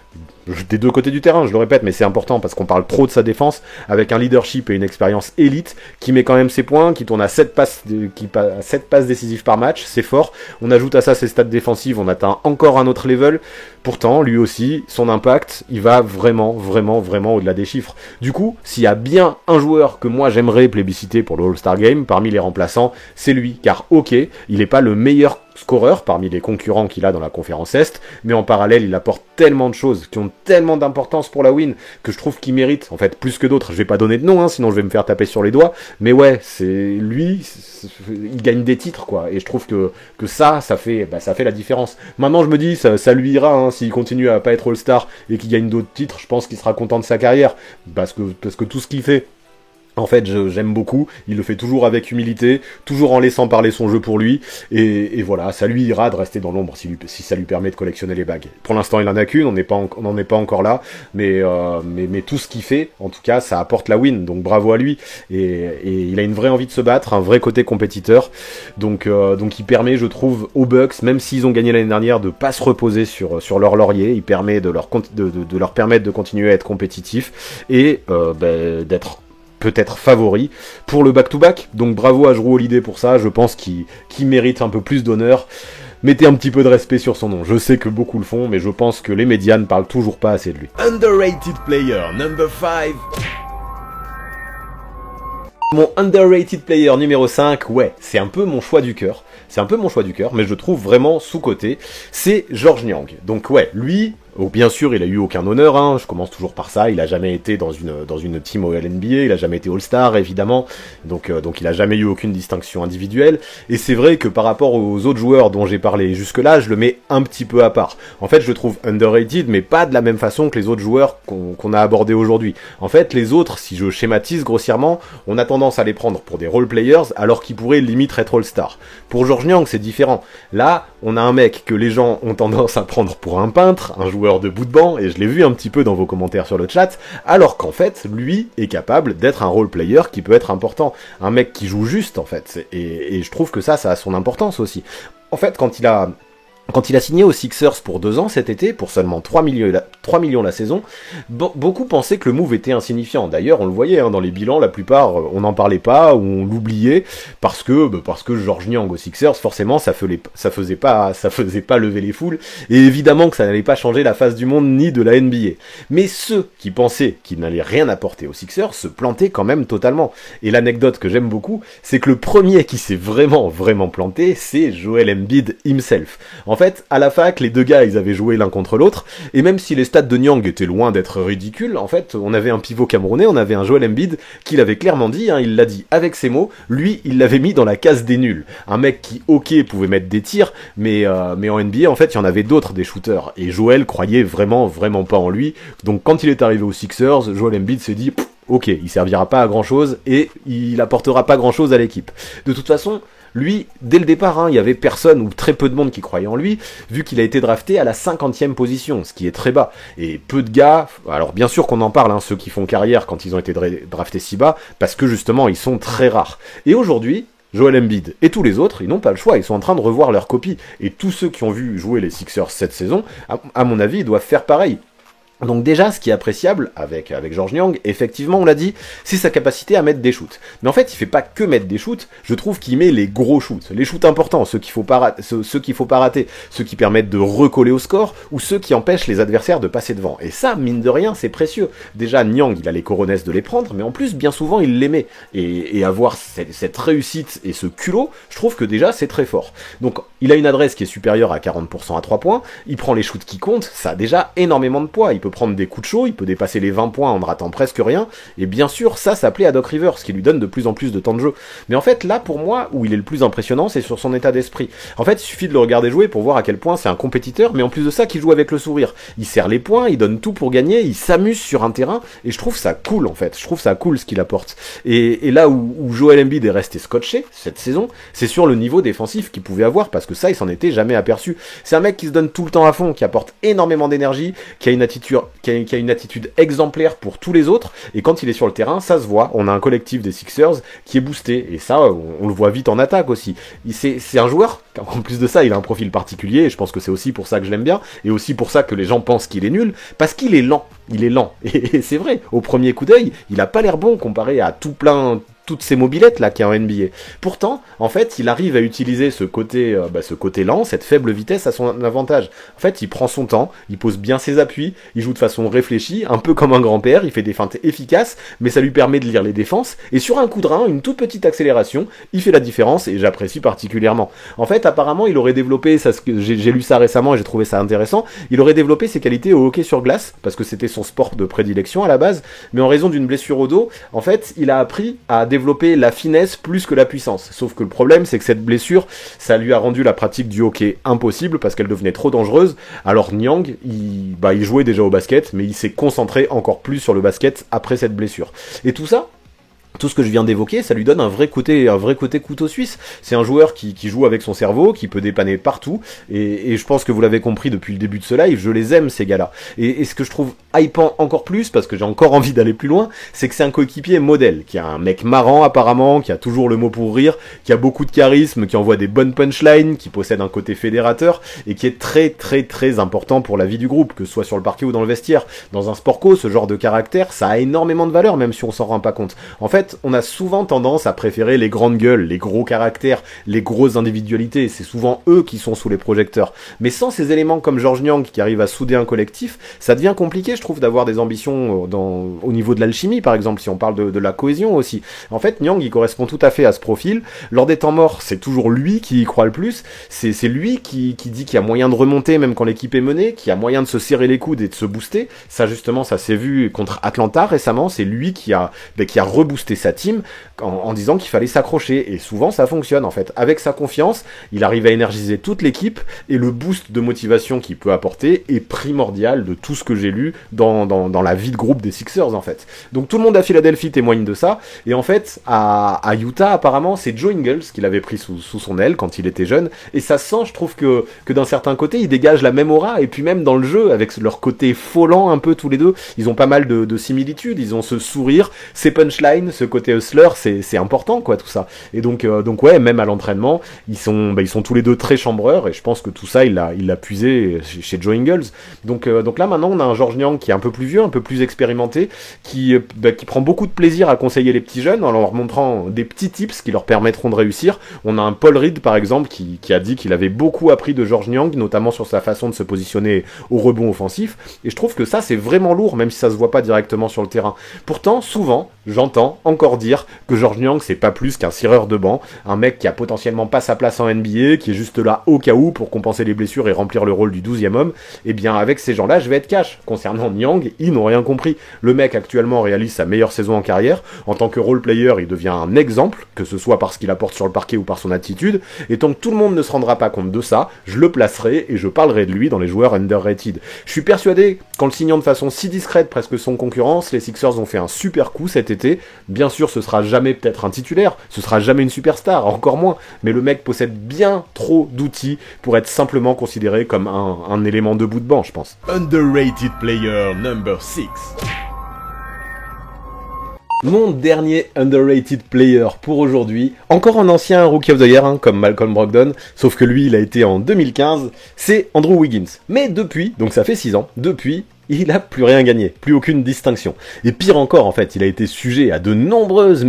des deux côtés du terrain, je le répète, mais c'est important parce qu'on parle trop de sa défense, avec un leadership et une expérience élite, qui met quand même ses points, qui tourne à 7 passes, 7 passes décisives par match, c'est fort. On ajoute à ça ses stats défensives, on atteint encore un autre level. Pourtant, lui aussi, son impact, il va vraiment au-delà des chiffres. Du coup, s'il y a bien un joueur que moi j'aimerais plébisciter pour le All-Star Game, parmi les remplaçants, c'est lui. Car ok, il n'est pas le meilleur scoreur parmi les concurrents qu'il a dans la conférence Est, mais en parallèle, il apporte tellement de choses qui ont tellement d'importance pour la win que je trouve qu'il mérite, en fait, plus que d'autres. Je vais pas donner de nom, sinon je vais me faire taper sur les doigts, mais ouais, c'est lui, il gagne des titres, quoi, et je trouve que ça fait la différence. Maintenant, je me dis, ça lui ira, s'il continue à pas être All-Star et qu'il gagne d'autres titres, je pense qu'il sera content de sa carrière, parce que tout ce qu'il fait, en fait, j'aime beaucoup, il le fait toujours avec humilité, toujours en laissant parler son jeu pour lui, et voilà, ça lui ira de rester dans l'ombre si ça lui permet de collectionner les bagues. Pour l'instant, il en a qu'une, on n'en est pas encore là, mais tout ce qu'il fait, en tout cas, ça apporte la win, donc bravo à lui, et il a une vraie envie de se battre, un vrai côté compétiteur, donc il permet, je trouve, aux Bucks, même s'ils ont gagné l'année dernière, de pas se reposer sur leur laurier, il permet de leur permettre de continuer à être compétitifs, et d'être peut-être favori pour le back-to-back, donc bravo à Jrue Holiday pour ça, je pense qu'il mérite un peu plus d'honneur. Mettez un petit peu de respect sur son nom, je sais que beaucoup le font, mais je pense que les médias ne parlent toujours pas assez de lui. Underrated player number 5. Mon underrated player numéro 5, ouais, c'est un peu mon choix du cœur, mais je le trouve vraiment sous-coté, c'est Georges Niang. Donc ouais, lui, bien sûr, il a eu aucun honneur, je commence toujours par ça, il a jamais été dans une team au LNBA, il a jamais été All-Star, évidemment, donc il a jamais eu aucune distinction individuelle, et c'est vrai que par rapport aux autres joueurs dont j'ai parlé jusque-là, je le mets un petit peu à part. En fait, je le trouve underrated, mais pas de la même façon que les autres joueurs qu'on a abordés aujourd'hui. En fait, les autres, si je schématise grossièrement, on a tendance à les prendre pour des role-players, alors qu'ils pourraient limite être All-Star. Pour Georges Niang, c'est différent. Là, on a un mec que les gens ont tendance à prendre pour un peintre, un joueur de bout de banc, et je l'ai vu un petit peu dans vos commentaires sur le chat, alors qu'en fait, lui est capable d'être un role-player qui peut être important. Un mec qui joue juste, en fait. Et je trouve que ça a son importance aussi. En fait, quand il a signé aux Sixers pour 2 ans cet été, pour seulement 3 millions la saison, beaucoup pensaient que le move était insignifiant. D'ailleurs, on le voyait dans les bilans, la plupart, on n'en parlait pas, ou on l'oubliait, parce que Georges Niang aux Sixers, forcément, ça faisait pas lever les foules, et évidemment que ça n'allait pas changer la face du monde ni de la NBA. Mais ceux qui pensaient qu'il n'allait rien apporter aux Sixers se plantaient quand même totalement. Et l'anecdote que j'aime beaucoup, c'est que le premier qui s'est vraiment planté, c'est Joel Embiid himself. En fait, à la fac, les deux gars, ils avaient joué l'un contre l'autre, et même si les stats de Niang étaient loin d'être ridicules, en fait, on avait un pivot camerounais, on avait un Joel Embiid, qui l'avait clairement dit, il l'a dit avec ses mots, lui, il l'avait mis dans la case des nuls. Un mec qui, ok, pouvait mettre des tirs, mais en NBA, en fait, il y en avait d'autres, des shooters, et Joel croyait vraiment pas en lui, donc quand il est arrivé aux Sixers, Joel Embiid s'est dit, ok, il servira pas à grand chose, et il apportera pas grand chose à l'équipe. De toute façon, lui, dès le départ, il y avait personne ou très peu de monde qui croyait en lui, vu qu'il a été drafté à la 50e position, ce qui est très bas. Et peu de gars, alors bien sûr qu'on en parle, ceux qui font carrière quand ils ont été draftés si bas, parce que justement, ils sont très rares. Et aujourd'hui, Joel Embiid et tous les autres, ils n'ont pas le choix, ils sont en train de revoir leur copie. Et tous ceux qui ont vu jouer les Sixers cette saison, à mon avis, ils doivent faire pareil. Donc déjà, ce qui est appréciable avec Georges Niang, effectivement, on l'a dit, c'est sa capacité à mettre des shoots. Mais en fait, il fait pas que mettre des shoots, je trouve qu'il met les gros shoots, les shoots importants, ceux qu'il faut pas rater, ceux qui permettent de recoller au score, ou ceux qui empêchent les adversaires de passer devant. Et ça, mine de rien, c'est précieux. Déjà, Niang, il a les coronesses de les prendre, mais en plus, bien souvent, il les met. Et avoir cette réussite et ce culot, je trouve que déjà, c'est très fort. Donc, il a une adresse qui est supérieure à 40% à 3 points, il prend les shoots qui comptent, ça a déjà énormément de poids, il peut prendre des coups de chaud, il peut dépasser les 20 points en ne ratant presque rien, et bien sûr, ça plaît à Doc Rivers, ce qui lui donne de plus en plus de temps de jeu. Mais en fait, là, pour moi, où il est le plus impressionnant, c'est sur son état d'esprit. En fait, il suffit de le regarder jouer pour voir à quel point c'est un compétiteur, mais en plus de ça, qu'il joue avec le sourire. Il serre les poings, il donne tout pour gagner, il s'amuse sur un terrain, et je trouve ça cool, en fait. Je trouve ça cool, ce qu'il apporte. Et là où Joel Embiid est resté scotché, cette saison, c'est sur le niveau défensif qu'il pouvait avoir, parce que ça, il s'en était jamais aperçu. C'est un mec qui se donne tout le temps à fond, qui apporte énormément d'énergie, qui a une qui a une attitude exemplaire pour tous les autres, et quand il est sur le terrain, ça se voit. On a un collectif des Sixers qui est boosté, et ça, on le voit vite en attaque aussi. C'est un joueur, en plus de ça, il a un profil particulier, et je pense que c'est aussi pour ça que je l'aime bien, et aussi pour ça que les gens pensent qu'il est nul, parce qu'il est lent. Il est lent, et c'est vrai, au premier coup d'œil, il a pas l'air bon comparé à toutes ces mobilettes là qu'il y a en NBA. Pourtant, en fait, il arrive à utiliser ce côté lent, cette faible vitesse à son avantage. En fait, il prend son temps, il pose bien ses appuis, il joue de façon réfléchie, un peu comme un grand-père, il fait des feintes efficaces, mais ça lui permet de lire les défenses, et sur un coup de rein, une toute petite accélération, il fait la différence, et j'apprécie particulièrement. En fait, apparemment, il aurait développé, j'ai lu ça récemment et j'ai trouvé ça intéressant, il aurait développé ses qualités au hockey sur glace, parce que c'était son sport de prédilection à la base, mais en raison d'une blessure au dos, en fait, il a appris à développer la finesse plus que la puissance. Sauf que le problème, c'est que cette blessure, ça lui a rendu la pratique du hockey impossible parce qu'elle devenait trop dangereuse. Alors Niang, il jouait déjà au basket, mais il s'est concentré encore plus sur le basket après cette blessure. Et tout ça, tout ce que je viens d'évoquer, ça lui donne un vrai côté couteau suisse. C'est un joueur qui joue avec son cerveau, qui peut dépanner partout, et je pense que vous l'avez compris depuis le début de ce live, je les aime ces gars-là. Et ce que je trouve hypant encore plus, parce que j'ai encore envie d'aller plus loin, c'est que c'est un coéquipier modèle, qui a un mec marrant apparemment, qui a toujours le mot pour rire, qui a beaucoup de charisme, qui envoie des bonnes punchlines, qui possède un côté fédérateur, et qui est très très très important pour la vie du groupe, que ce soit sur le parquet ou dans le vestiaire. Dans un sport co, ce genre de caractère, ça a énormément de valeur, même si on s'en rend pas compte. En fait, on a souvent tendance à préférer les grandes gueules, les gros caractères, les grosses individualités, c'est souvent eux qui sont sous les projecteurs. Mais sans ces éléments comme Georges Niang qui arrive à souder un collectif, ça devient compliqué, je trouve, d'avoir des ambitions au niveau de l'alchimie, par exemple, si on parle de la cohésion aussi. En fait, Niang, il correspond tout à fait à ce profil. Lors des temps morts, c'est toujours lui qui y croit le plus, c'est lui qui dit qu'il y a moyen de remonter même quand l'équipe est menée, qu'il y a moyen de se serrer les coudes et de se booster. Ça, justement, ça s'est vu contre Atlanta récemment, c'est lui qui a reboosté sa team en disant qu'il fallait s'accrocher, et souvent ça fonctionne en fait. Avec sa confiance, il arrive à énergiser toute l'équipe, et le boost de motivation qu'il peut apporter est primordial de tout ce que j'ai lu dans la vie de groupe des Sixers en fait. Donc tout le monde à Philadelphie témoigne de ça, et en fait à Utah apparemment c'est Joe Ingles qui l'avait pris sous son aile quand il était jeune, et ça se sent, je trouve que d'un certain côté ils dégagent la même aura, et puis même dans le jeu avec leur côté follant un peu tous les deux, ils ont pas mal de similitudes, ils ont ce sourire, ces punchlines, ce côté hustler, c'est important quoi tout ça. Et donc ouais, même à l'entraînement, ils sont tous les deux très chambreurs, et je pense que tout ça il l'a puisé chez Joe Ingles. Donc là maintenant on a un Georges Niang qui est un peu plus vieux, un peu plus expérimenté, qui prend beaucoup de plaisir à conseiller les petits jeunes en leur montrant des petits tips qui leur permettront de réussir. On a un Paul Reed par exemple qui a dit qu'il avait beaucoup appris de Georges Niang, notamment sur sa façon de se positionner au rebond offensif, et je trouve que ça c'est vraiment lourd, même si ça se voit pas directement sur le terrain. Pourtant souvent j'entends encore dire que Georges Niang c'est pas plus qu'un cireur de banc, un mec qui a potentiellement pas sa place en NBA, qui est juste là au cas où pour compenser les blessures et remplir le rôle du 12e homme. Et bien avec ces gens-là je vais être cash. Concernant Niang, ils n'ont rien compris. Le mec actuellement réalise sa meilleure saison en carrière, en tant que role player il devient un exemple, que ce soit par ce qu'il apporte sur le parquet ou par son attitude, et tant que tout le monde ne se rendra pas compte de ça, je le placerai et je parlerai de lui dans les joueurs underrated. Je suis persuadé qu'en le signant de façon si discrète presque sans concurrence, les Sixers ont fait un super coup cet été. Bien sûr ce sera jamais peut-être un titulaire, ce sera jamais une superstar, encore moins, mais le mec possède bien trop d'outils pour être simplement considéré comme un élément de bout de banc, je pense. Underrated player number 6. Mon dernier underrated player pour aujourd'hui, encore un ancien Rookie of the Year, comme Malcolm Brogdon, sauf que lui il a été en 2015, c'est Andrew Wiggins. Mais depuis, donc ça fait 6 ans, depuis, il a plus rien gagné, plus aucune distinction. Et pire encore, en fait, il a été sujet à de nombreuses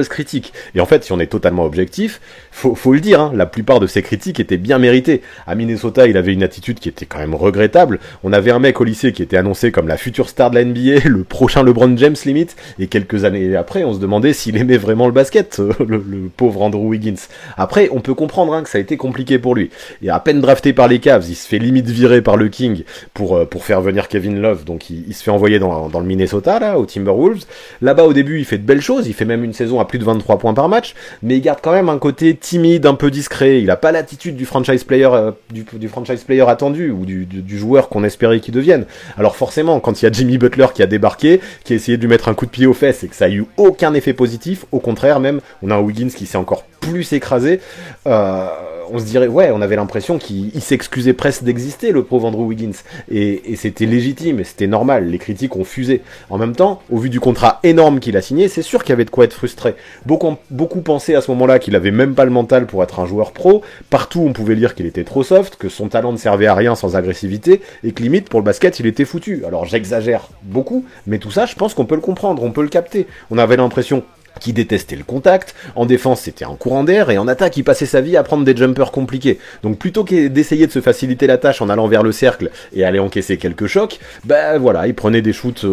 critiques. Et en fait, si on est totalement objectif, faut le dire, la plupart de ces critiques étaient bien méritées. À Minnesota, il avait une attitude qui était quand même regrettable. On avait un mec au lycée qui était annoncé comme la future star de la NBA, le prochain LeBron James limite, et quelques années après, on se demandait s'il aimait vraiment le basket, le pauvre Andrew Wiggins. Après, on peut comprendre que ça a été compliqué pour lui. Et à peine drafté par les Cavs, il se fait limite virer par le King pour faire venir Kevin Love, donc il se fait envoyer dans le Minnesota, là, aux Timberwolves. Là-bas, au début, il fait de belles choses, il fait même une saison à plus de 23 points par match, mais il garde quand même un côté timide, un peu discret. Il a pas l'attitude du franchise player, du franchise player attendu, ou du joueur qu'on espérait qu'il devienne. Alors forcément, quand il y a Jimmy Butler qui a débarqué, qui a essayé de lui mettre un coup de pied aux fesses, et que ça a eu aucun effet positif, au contraire même, on a un Wiggins qui s'est encore plus écrasé, on avait l'impression qu'il s'excusait presque d'exister, le pauvre Andrew Wiggins, et c'était légitime légitime et c'était normal, les critiques ont fusé. En même temps, au vu du contrat énorme qu'il a signé, c'est sûr qu'il y avait de quoi être frustré. Beaucoup pensaient à ce moment-là qu'il avait même pas le mental pour être un joueur pro. Partout, on pouvait lire qu'il était trop soft, que son talent ne servait à rien sans agressivité, et que limite, pour le basket, il était foutu. Alors j'exagère beaucoup, mais tout ça, je pense qu'on peut le comprendre, on peut le capter. On avait l'impression qui détestait le contact, en défense c'était un courant d'air, et en attaque il passait sa vie à prendre des jumpers compliqués. Donc plutôt que d'essayer de se faciliter la tâche en allant vers le cercle et aller encaisser quelques chocs, bah voilà, il prenait des shoots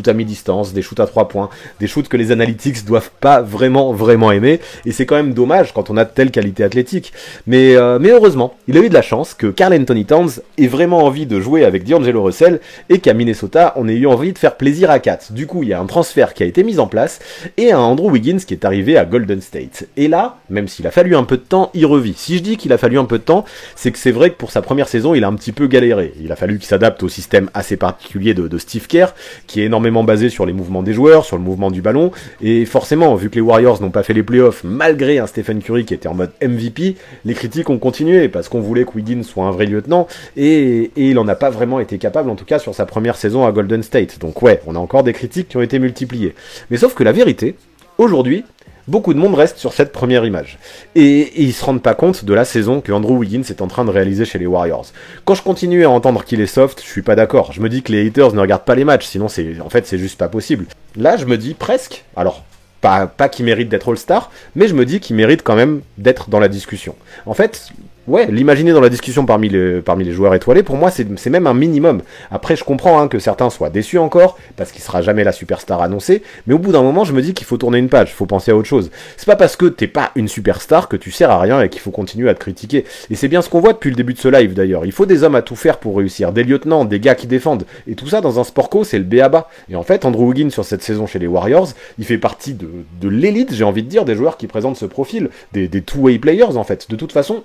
à mi-distance, des shoots à 3 points, des shoots que les analytics doivent pas vraiment aimer, et c'est quand même dommage quand on a de telles qualités athlétiques. Mais heureusement, il a eu de la chance que Karl Anthony Towns ait vraiment envie de jouer avec D'Angelo Russell, et qu'à Minnesota on ait eu envie de faire plaisir à Kat. Du coup il y a un transfert qui a été mis en place, et un Andrew Wiggins qui est arrivé à Golden State. Et là, même s'il a fallu un peu de temps, il revit. Si je dis qu'il a fallu un peu de temps, c'est que c'est vrai que pour sa première saison, il a un petit peu galéré. Il a fallu qu'il s'adapte au système assez particulier de Steve Kerr, qui est énormément basé sur les mouvements des joueurs, sur le mouvement du ballon, et forcément, vu que les Warriors n'ont pas fait les playoffs, malgré un Stephen Curry qui était en mode MVP, les critiques ont continué, parce qu'on voulait que Wiggins soit un vrai lieutenant, et il en a pas vraiment été capable, en tout cas sur sa première saison à Golden State. Donc ouais, on a encore des critiques qui ont été multipliées. Mais sauf que la vérité, aujourd'hui, beaucoup de monde reste sur cette première image. Et ils se rendent pas compte de la saison que Andrew Wiggins est en train de réaliser chez les Warriors. Quand je continue à entendre qu'il est soft, je suis pas d'accord. Je me dis que les haters ne regardent pas les matchs, sinon c'est juste pas possible. Là, je me dis presque, alors pas qu'il mérite d'être All-Star, mais je me dis qu'il mérite quand même d'être dans la discussion. En fait, ouais, l'imaginer dans la discussion parmi les joueurs étoilés, pour moi, c'est même un minimum. Après, je comprends que certains soient déçus encore, parce qu'il sera jamais la superstar annoncée, mais au bout d'un moment, je me dis qu'il faut tourner une page, faut penser à autre chose. C'est pas parce que t'es pas une superstar que tu sers à rien et qu'il faut continuer à te critiquer. Et c'est bien ce qu'on voit depuis le début de ce live, d'ailleurs. Il faut des hommes à tout faire pour réussir, des lieutenants, des gars qui défendent. Et tout ça, dans un sport co, c'est le b.a.-ba. Et en fait, Andrew Wiggins, sur cette saison chez les Warriors, il fait partie de l'élite, j'ai envie de dire, des joueurs qui présentent ce profil, des two-way players, en fait. De toute façon,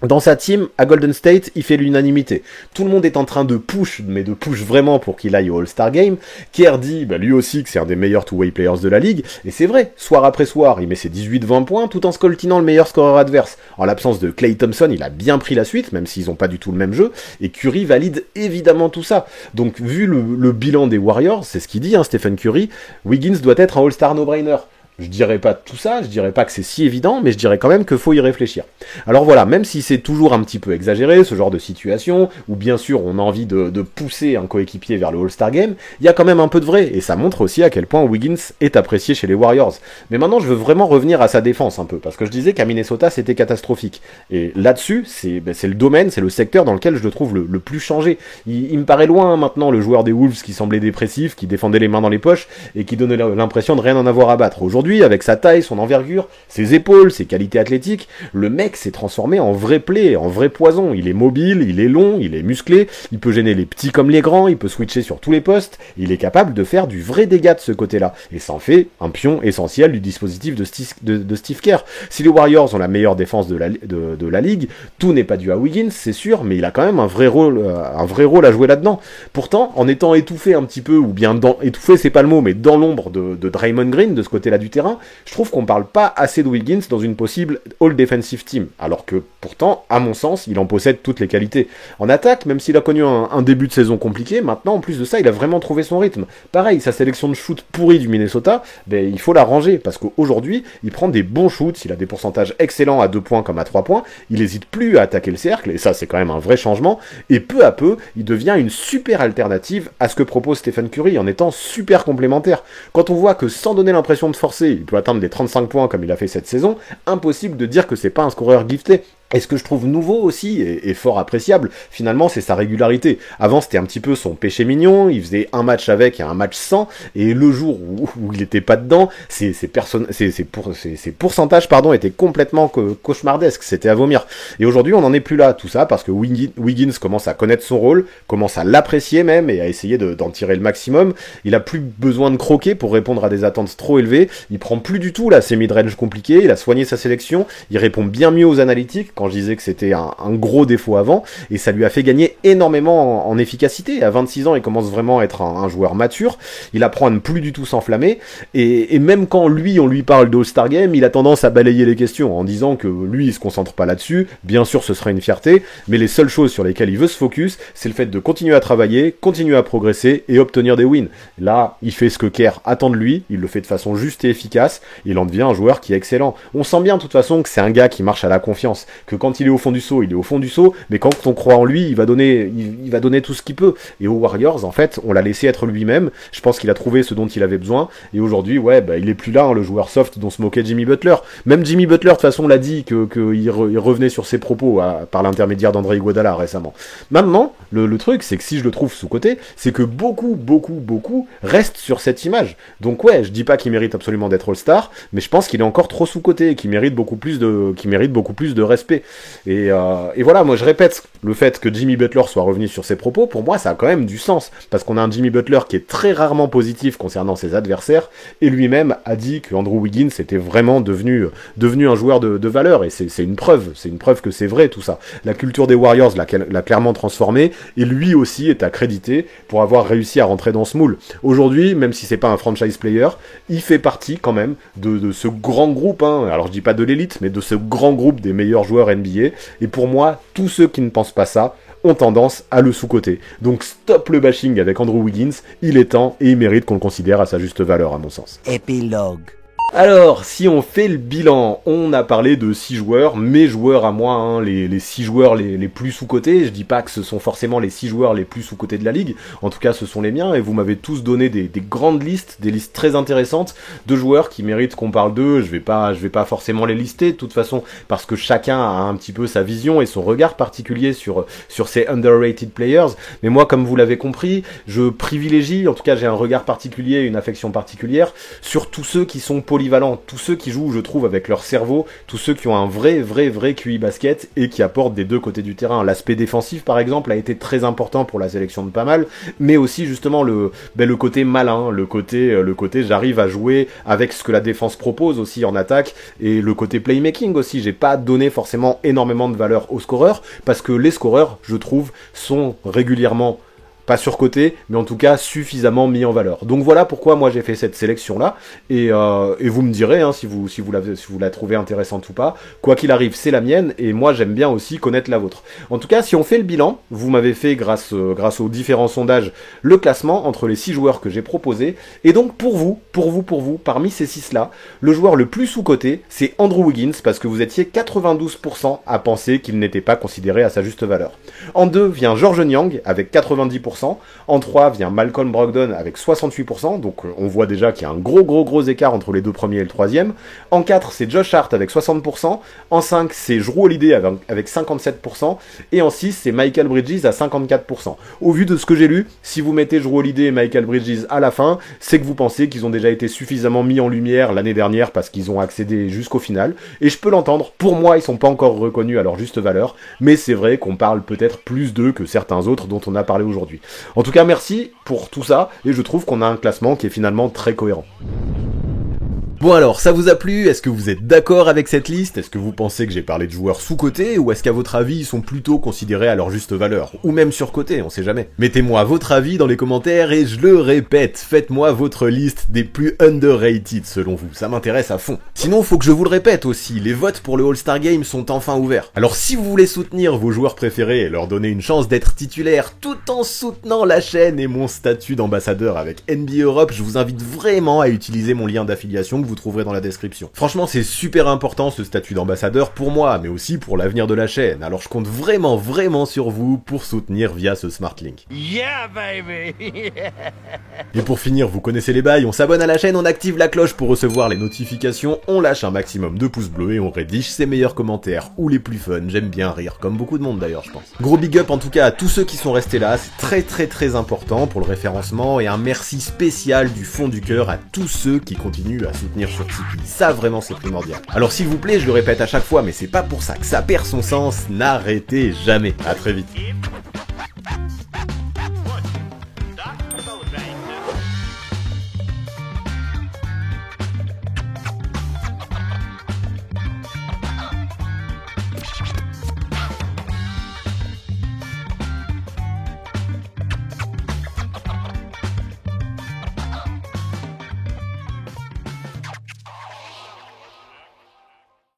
dans sa team, à Golden State, il fait l'unanimité. Tout le monde est en train de push, mais de push vraiment pour qu'il aille au All-Star Game. Kerr dit, lui aussi, que c'est un des meilleurs two-way players de la ligue. Et c'est vrai, soir après soir, il met ses 18-20 points, tout en scoltinant le meilleur scoreur adverse. En l'absence de Klay Thompson, il a bien pris la suite, même s'ils ont pas du tout le même jeu. Et Curry valide évidemment tout ça. Donc, vu le bilan des Warriors, c'est ce qu'il dit, Stephen Curry, Wiggins doit être un All-Star no-brainer. Je dirais pas tout ça, je dirais pas que c'est si évident, mais je dirais quand même qu'il faut y réfléchir. Alors voilà, même si c'est toujours un petit peu exagéré, ce genre de situation, où bien sûr on a envie de pousser un coéquipier vers le All-Star Game, il y a quand même un peu de vrai, et ça montre aussi à quel point Wiggins est apprécié chez les Warriors. Mais maintenant je veux vraiment revenir à sa défense un peu, parce que je disais qu'à Minnesota c'était catastrophique. Et là-dessus, c'est le domaine, c'est le secteur dans lequel je le trouve le plus changé. Il me paraît loin maintenant le joueur des Wolves qui semblait dépressif, qui défendait les mains dans les poches, et qui donnait l'impression de rien en avoir à battre. Aujourd'hui, avec sa taille, son envergure, ses épaules, ses qualités athlétiques, le mec s'est transformé en vrai play, en vrai poison. Il est mobile, il est long, il est musclé, il peut gêner les petits comme les grands, il peut switcher sur tous les postes, il est capable de faire du vrai dégât de ce côté-là. Et ça en fait un pion essentiel du dispositif de Steve Kerr. Si les Warriors ont la meilleure défense de la ligue, tout n'est pas dû à Wiggins, c'est sûr, mais il a quand même un vrai rôle à jouer là-dedans. Pourtant, en étant étouffé un petit peu, ou bien étouffé c'est pas le mot, mais dans l'ombre de Draymond Green, de ce côté-là du terrain, je trouve qu'on parle pas assez de Wiggins dans une possible All-Defensive Team, alors que pourtant, à mon sens, il en possède toutes les qualités. En attaque, même s'il a connu un début de saison compliqué, maintenant, en plus de ça, il a vraiment trouvé son rythme. Pareil, sa sélection de shoot pourrie du Minnesota, il faut la ranger, parce qu'aujourd'hui, il prend des bons shoots, il a des pourcentages excellents à 2 points comme à 3 points, il n'hésite plus à attaquer le cercle, et ça, c'est quand même un vrai changement, et peu à peu, il devient une super alternative à ce que propose Stephen Curry, en étant super complémentaire. Quand on voit que sans donner l'impression de forcer, il peut atteindre les 35 points comme il a fait cette saison, impossible de dire que c'est pas un scoreur gifté. Et ce que je trouve nouveau aussi, et fort appréciable, finalement, c'est sa régularité. Avant, c'était un petit peu son péché mignon, il faisait un match avec et un match sans, et le jour où il était pas dedans, ses pourcentages, étaient complètement cauchemardesques, c'était à vomir. Et aujourd'hui, on n'en est plus là, tout ça, parce que Wiggins commence à connaître son rôle, commence à l'apprécier même, et à essayer d'en tirer le maximum. Il a plus besoin de croquer pour répondre à des attentes trop élevées, il prend plus du tout, là, ses mid-range compliqués, il a soigné sa sélection, il répond bien mieux aux analytiques. quand je disais que c'était un gros défaut avant, et ça lui a fait gagner énormément en efficacité. À 26 ans, il commence vraiment à être un joueur mature, il apprend à ne plus du tout s'enflammer, et même quand on lui parle d'All-Star Game, il a tendance à balayer les questions en disant que lui, il se concentre pas là-dessus, bien sûr ce sera une fierté, mais les seules choses sur lesquelles il veut se focus, c'est le fait de continuer à travailler, continuer à progresser et obtenir des wins. Là, il fait ce que Kerr attend de lui, il le fait de façon juste et efficace, il en devient un joueur qui est excellent. On sent bien de toute façon que c'est un gars qui marche à la confiance, que quand il est au fond du seau, il est au fond du seau, mais quand on croit en lui, il va donner tout ce qu'il peut. Et aux Warriors, en fait, on l'a laissé être lui-même, je pense qu'il a trouvé ce dont il avait besoin, et aujourd'hui, il est plus là, hein, le joueur soft dont se moquait Jimmy Butler. Même Jimmy Butler, de toute façon, l'a dit qu'il revenait sur ses propos par l'intermédiaire d'André Iguodala récemment. Maintenant, le truc, c'est que si je le trouve sous-côté, c'est que beaucoup restent sur cette image. Donc ouais, je dis pas qu'il mérite absolument d'être All-Star, mais je pense qu'il est encore trop sous-côté et qu'il mérite beaucoup plus de respect. Et voilà, moi je répète, le fait que Jimmy Butler soit revenu sur ses propos, pour moi ça a quand même du sens, parce qu'on a un Jimmy Butler qui est très rarement positif concernant ses adversaires, et lui-même a dit que Andrew Wiggins était vraiment devenu un joueur de valeur, et c'est une preuve que c'est vrai tout ça. La culture des Warriors l'a clairement transformé, et lui aussi est accrédité pour avoir réussi à rentrer dans ce moule. Aujourd'hui, même si c'est pas un franchise player, il fait partie quand même de ce grand groupe, hein. Alors je dis pas de l'élite, mais de ce grand groupe des meilleurs joueurs NBA, et pour moi, tous ceux qui ne pensent pas ça ont tendance à le sous-coter. Donc stop le bashing avec Andrew Wiggins, il est temps et il mérite qu'on le considère à sa juste valeur à mon sens. Épilogue. Alors, si on fait le bilan, on a parlé de 6 joueurs, mes joueurs à moi, hein, les 6 joueurs les plus sous-cotés. Je dis pas que ce sont forcément les 6 joueurs les plus sous-cotés de la ligue, en tout cas ce sont les miens, et vous m'avez tous donné des grandes listes, des listes très intéressantes de joueurs qui méritent qu'on parle d'eux. Je vais pas forcément les lister de toute façon, parce que chacun a un petit peu sa vision et son regard particulier sur ces underrated players, mais moi, comme vous l'avez compris, je privilégie, en tout cas j'ai un regard particulier, une affection particulière, sur tous ceux qui sont polyvalents, tous ceux qui jouent, je trouve, avec leur cerveau, tous ceux qui ont un vrai QI basket et qui apportent des deux côtés du terrain. L'aspect défensif, par exemple, a été très important pour la sélection de pas mal, mais aussi justement le côté malin, le côté j'arrive à jouer avec ce que la défense propose aussi en attaque, et le côté playmaking aussi. J'ai pas donné forcément énormément de valeur aux scoreurs, parce que les scoreurs, je trouve, sont régulièrement pas surcoté, mais en tout cas suffisamment mis en valeur. Donc voilà pourquoi moi j'ai fait cette sélection là, et vous me direz hein, si vous la trouvez intéressante ou pas. Quoi qu'il arrive, c'est la mienne, et moi j'aime bien aussi connaître la vôtre. En tout cas, si on fait le bilan, vous m'avez fait grâce aux différents sondages le classement entre les 6 joueurs que j'ai proposés, et donc pour vous, parmi ces 6 là, le joueur le plus sous-coté, c'est Andrew Wiggins, parce que vous étiez 92% à penser qu'il n'était pas considéré à sa juste valeur. En 2 vient Georges Niang avec 90%. En 3 vient Malcolm Brogdon avec 68%, donc on voit déjà qu'il y a un gros écart entre les deux premiers et le troisième. En 4, c'est Josh Hart avec 60%, en 5, c'est Jrue Holiday avec 57%, et en 6, c'est Michael Bridges à 54%. Au vu de ce que j'ai lu, si vous mettez Jrue Holiday et Michael Bridges à la fin, c'est que vous pensez qu'ils ont déjà été suffisamment mis en lumière l'année dernière parce qu'ils ont accédé jusqu'au final, et je peux l'entendre, pour moi ils sont pas encore reconnus à leur juste valeur, mais c'est vrai qu'on parle peut-être plus d'eux que certains autres dont on a parlé aujourd'hui. En tout cas, merci pour tout ça, et je trouve qu'on a un classement qui est finalement très cohérent. Bon alors, ça vous a plu? Est-ce que vous êtes d'accord avec cette liste? Est-ce que vous pensez que j'ai parlé de joueurs sous-cotés, ou est-ce qu'à votre avis, ils sont plutôt considérés à leur juste valeur? Ou même surcotés, on sait jamais. Mettez-moi votre avis dans les commentaires, et je le répète, faites-moi votre liste des plus underrated selon vous, ça m'intéresse à fond. Sinon, faut que je vous le répète aussi, les votes pour le All-Star Game sont enfin ouverts. Alors si vous voulez soutenir vos joueurs préférés et leur donner une chance d'être titulaires tout en soutenant la chaîne et mon statut d'ambassadeur avec NBA Europe, je vous invite vraiment à utiliser mon lien d'affiliation que vous trouverez dans la description. Franchement, c'est super important ce statut d'ambassadeur pour moi, mais aussi pour l'avenir de la chaîne, alors je compte vraiment sur vous pour soutenir via ce Smart Link. Yeah, baby! Et pour finir, vous connaissez les bails, on s'abonne à la chaîne, on active la cloche pour recevoir les notifications, on lâche un maximum de pouces bleus et on rédige ses meilleurs commentaires, ou les plus fun, j'aime bien rire, comme beaucoup de monde d'ailleurs je pense. Gros big up en tout cas à tous ceux qui sont restés là, c'est très important pour le référencement, et un merci spécial du fond du cœur à tous ceux qui continuent à soutenir sur Tipeee, ça vraiment c'est primordial. Alors s'il vous plaît, je le répète à chaque fois, mais c'est pas pour ça que ça perd son sens, n'arrêtez jamais. À très vite.